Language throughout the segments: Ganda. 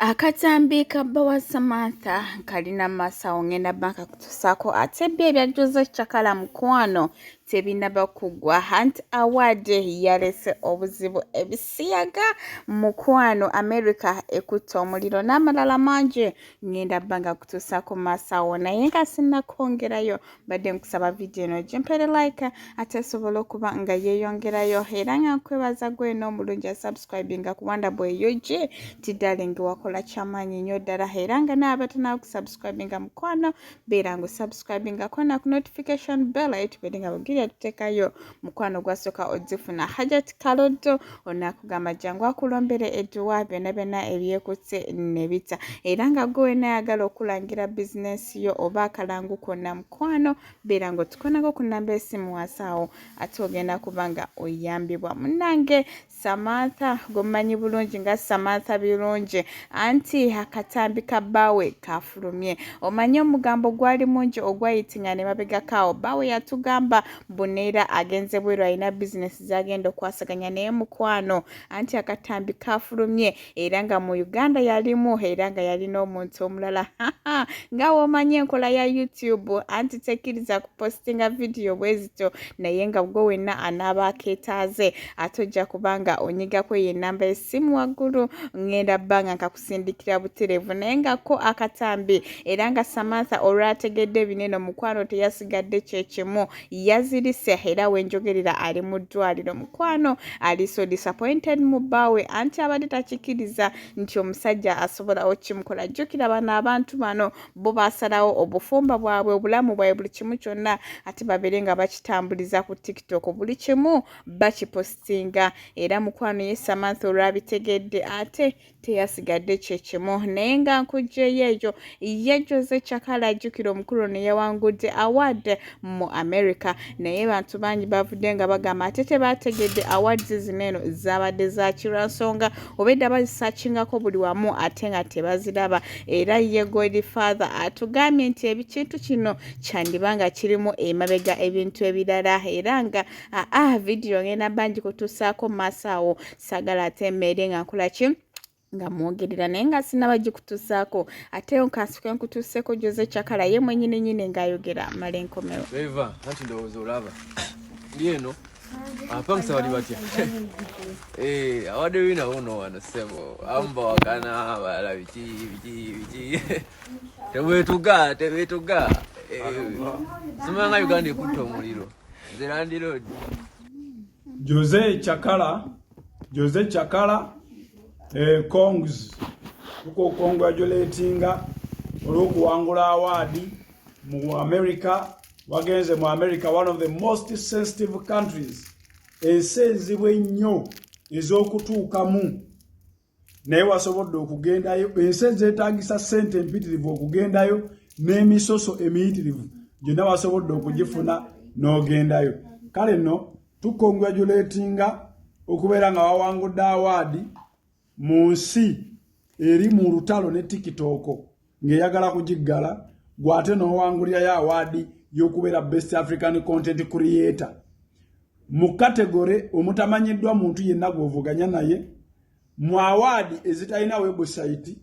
Akatambi ka bawa Samantha kalina masawo ngenda banka kutusako ate bye byajuze chakala mukwano tebinaba kugwa Hunt Award yarese obuzibu ebisiyaga mukwano America ekutta omuliro n'amalala manje ngenda banka kutusako masawo naye nga sinnakongerayo badde nkusaba video eno jimpere like ate sobola okuba nga yeeyongerayo era nga nkwebaza gwe n'omulungi subscribinga ku Wanda Boy yoje tiddalingi wakola chamanyi nnyo ddala era nga n'abatana okusubscribinga mukwano beera ngu subscribinga kona ku notification bell etubere nga bugirya tutekayo mukwano gwasooka ozifuna Hajat Kalodo onakugamba jangu akulombere edduwa byonna ebyekutse nebita era nga gwe nayagala okulangira business yo oba akalangu konna mukwano beera ngu tukonako ku namba esimu wasaawo ate ogenda kubanga oyambibwa munnange Samantha gomanyi bulungi nga Samantha birungi anti akatambi kabawe kafulumye omanyi omugambo gwali mungi ogwayitinga ne mabega kawo bawe yatugamba bunera agenze bweru alina business zagenda okwasaganya naye mukwano anti akatambi kafulumye era nga mu Uganda yalimu era nga yalina omuntu omulala nga womanyi enkola ya YouTube anti tekiriza kupostinga video bwezito naye nga gwe wenna anaba aketaaze atojja kubanga onyiga kwe ye namba esimu waggulu ngenda banga nkakusindikira buterevu naye nga ko akatambi era nga Samantha olwategedde bineno mukwano teyasigadde kyekimu yazirise era wenjogerera ali mu ddwaliro mukwano ali so disappointed mu bawe anti abadde takikiriza nti omusajja asobola okimukola jjukira bano abantu bano bo basalawo obufumba bwabwe obulamu bwabwe buli kimu kyonna ate babere nga bakitambuliza ku TikTok buli kimu bakipostinga era mukwano ye Samantha olwabitegedde ate teyasigadde kyekimu naye nga nkujjeyo eyo yejoze chakala jjukira omukulu ne yawangudde award mu America naye bantu bangi bavudde nga bagamba ate tebategedde awards zineno zabadde za kirwansonga obedda bazisaachingako buli wamu ate nga tebaziraba era ye Godfather atugambye nti ebikintu kino kyandibanga kirimu emabega ebintu ebirala era nga video ngenda bangi kutusaako masaawo sagala ate mmere nga nkola ki nga mwogerera naye nga sinabagikutusaako ate nkasuke nkutuseeko Jose Chakala ye mwenyine nyine ngayogera male nkomero Eva anti ndowooza olaba ndieno apa musabali batya awadde wina uno wano sebo amba wakana abala biki tebetuga simanga Uganda ekutta omuliro zerandiro Jose Chakala Kongs uko congratulatinga olwokuwangula award mu America wagenze mu America one of the most sensitive countries ensenzibwe nnyo ez'okutuukamu naye wasobodde okugendayo ensenzi etagisa sente empitirivu okugendayo n'emisoso emiyitirivu gyonna wasobodde okugifuna n'ogendayo kale no tukongratulatinga okubeera nga wawangudde award mu nsi eri mu lutalo ne TikTok ng'eyagala kugiggala gwate n'owangulirayo award y'okubeera best African content creator mu category omutamanyiddwa muntu yenna gw'ovuganya naye mu award ezitalina website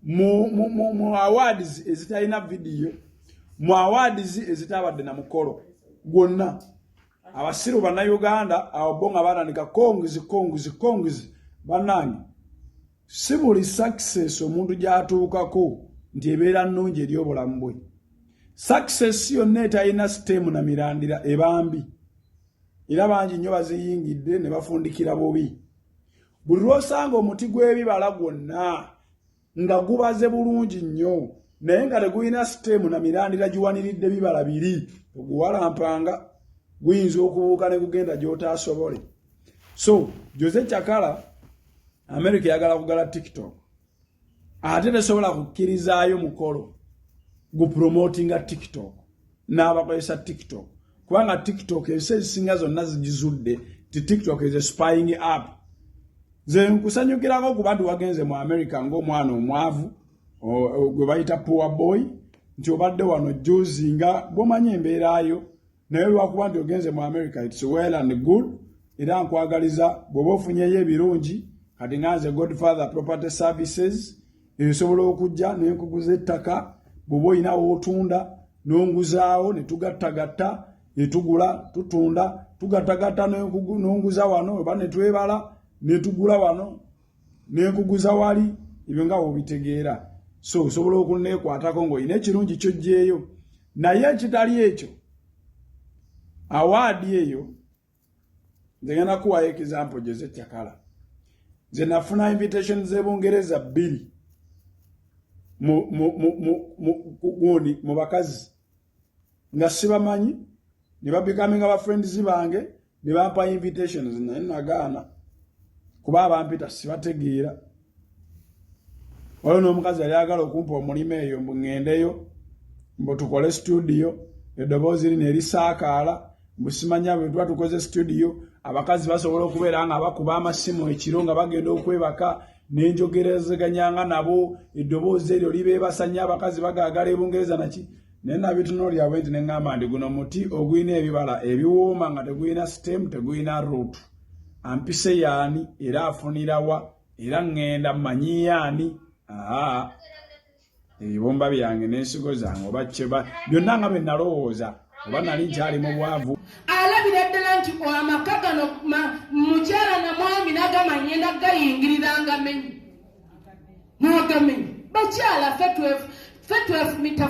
mu awards ezitalina video mu awards ezitabadde na mukolo gwonna abasiru bannayuganda ababonga batandika kongizi bannange si buli success omuntu gy'atuukako nti ebeera nnungi eri obulamu bwe success yonna etalina sitemu na mirandira ebambi era bangi nnyo baziyingidde ne bafundikira bubi buli lw'osanga omuti gw'ebibala gwonna nga gubaze bulungi nnyo naye nga tegulina sitemu na mirandira giwaniridde bibala biri oguwalampanga guyinza okubuuka ne kugenda gy'otaasobole so Jose Chakala America yagala kugala TikTok ate tesobola kukkirizaayo mukolo gupromotinga TikTok n'abakozesa TikTok kubanga TikTok ensi ezisinga zonna zigizudde ti TikTok is a spying app ze nkusanyukirako ku bantu wagenze mu America ng'omwana omwavu gwe bayita poor boy nti obadde wano juzi nga bwomanyi embeeraayo naye lwakuba nti ogenze mu America it's well and good era nkwagaliza bw'oba ofunyeyo ebirungi kati nganze Godfather Property Services esobola okujja n'enkuguza ettaka bw'oba olinawo otunda n'onguzaawo ne tugattagatta etugula tutunda tugattagatta n'onguza wano oba ne twebala ne tugula wano n'enkuguza wali ebyo nga obitegeera. So osobola okuneekwatako ng'olina ekirungi ky'oggyeeyo naye ekitali ekyo awaadi eyo nze ngenda kuwayo example gy'ez'ekyakala. Nze nafuna invitation z'Ebungereza 2 mu bakazi nga sibamanyi ne babikaminga ba friends bange ne bampa invitations naye nagaana kuba abampita sibategeera. Waliwo n'omukazi yali agala okumpa omulimu eyo mbu ŋŋendeyo mbu tukole studio eddoboozi lino erisaakaala mbu simanya bwe tuba tukoze studio abakazi basobola okubeera nga bakuba amasimu ekiro nga bagenda okwebaka n'enjogerezeganyanga nabo eddoboozi eryo libeebasanya abakazi bagaagala Ebungereza naki naye nabitunuulira nti ne ŋŋamba ndi guno muti ogulina ebibala ebiwooma nga tegulina stem tegulina root ampise yaani era afunirawa era ŋŋenda mmanyi yaani ebibumba byange n'ensigo zange oba kyeba byonna nga bye nalowooza oba nali nkyali mu bwavu. Alabira ddala nti amaka gano mukyala na mwami nagamanye nagayingiriranga menyi n'agamenyi bakyala ffe twefumita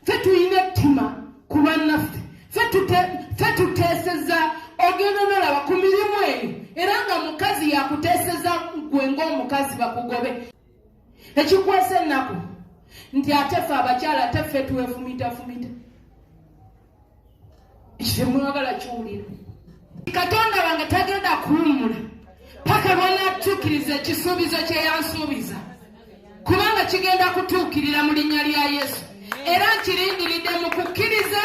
ffe tulina ettima ku bannaffe ffe tuteeseza ogenda n'olaba ku mirimu eyo era nga mukazi yakuteeseza gwe ng'omukazi bakugobe. Ekikwasa ennaku nti ate ffe abakyala ate ffe twefumita ekyo mwagala kiwulira. Katonda wange tagenda kuwummula paka lwanaatuukiriza ekisuubizo kye yansuubiza kubanga kigenda kutuukirira mu linnya lya Yesu era nkirindiridde mu kukkiriza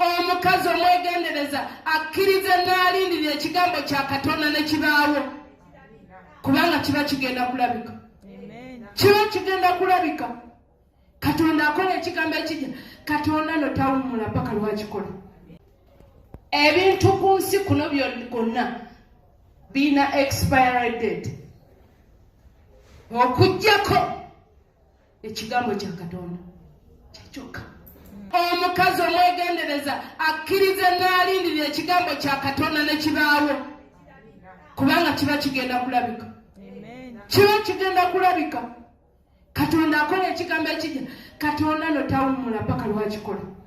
omukazi omwegendereza akkirize n'alindirira ekigambo kya Katonda ne kibaawo kubanga kiba kigenda kulabika. Kiba kigenda kulabika. Katonda akola ekigambo ekijja Katonda no tawummula paka lwakikola. Ebintu ku nsi kuno byonna bina expiry date okujjako ekigambo kya Katonda kyokka. Omukazi omwegendereza akkirize n'alindirira ekigambo kya Katonda ne kibaawo kubanga kiba kigenda kulabika. Kiba kigenda kulabika. Katonda akola ekigambo ekijja Katonda no tawummula paka lwakikola.